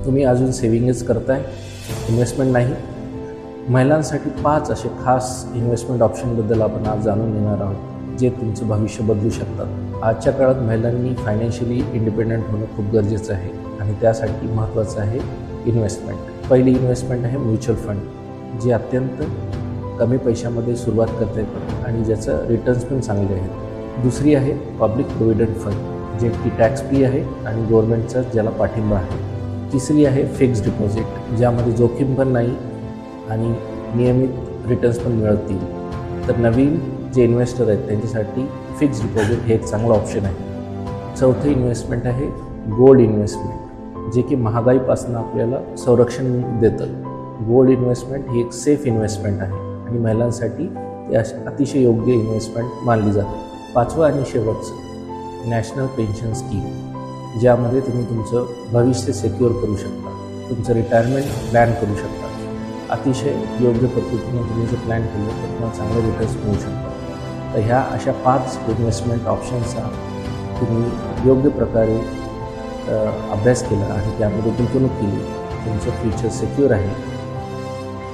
तुम्ही अजून सेव्हिंगच करताय, इन्व्हेस्टमेंट नाही, महिलांसाठी 5 असे खास इन्व्हेस्टमेंट ऑप्शनबद्दल आपण आज जाणून घेणार आहोत, जे तुमचं भविष्य बदलू शकतात. आजच्या काळात महिलांनी फायनान्शियली इंडिपेंडंट होणं खूप गरजेचं आहे आणि त्यासाठी महत्त्वाचं आहे इन्व्हेस्टमेंट. पहिली इन्व्हेस्टमेंट आहे म्युच्युअल फंड, जे अत्यंत कमी पैशामध्ये सुरुवात करता येतं आणि ज्याचं रिटर्न्स पण चांगले आहेत. दुसरी आहे पब्लिक प्रोव्हिडंट फंड, जे की टॅक्स फ्री आहे आणि गव्हर्नमेंटचा ज्याला पाठिंबा आहे. तिसरी आहे फिक्स्ड डिपॉझिट, ज्यामध्ये जोखीम पण नाही आणि नियमित रिटर्न्स पण मिळतील. तर नवीन जे इन्व्हेस्टर आहेत त्यांच्यासाठी फिक्स्ड डिपॉझिट हे एक चांगलं ऑप्शन आहे. चौथं इन्व्हेस्टमेंट आहे गोल्ड इन्व्हेस्टमेंट, जे की महागाईपासून आपल्याला संरक्षण देतं. गोल्ड इन्व्हेस्टमेंट ही एक सेफ इन्व्हेस्टमेंट आहे आणि महिलांसाठी ते अतिशय योग्य इन्व्हेस्टमेंट मानली जाते. पाचवं आणि शेवटचं नॅशनल पेन्शन स्कीम, ज्यामध्ये तुम्ही तुमचं भविष्य सिक्युअर करू शकता, तुमचं रिटायरमेंट प्लॅन करू शकता. अतिशय योग्य पद्धतीने तुम्ही जर प्लॅन केलं तर तुम्हाला चांगले रिटर्न्स मिळू शकतात. तर ह्या अशा 5 इन्व्हेस्टमेंट ऑप्शन्सचा तुम्ही योग्य प्रकारे अभ्यास केला आणि त्यामध्ये गुंतवणूक केली, तुमचं फ्युचर सिक्युअर आहे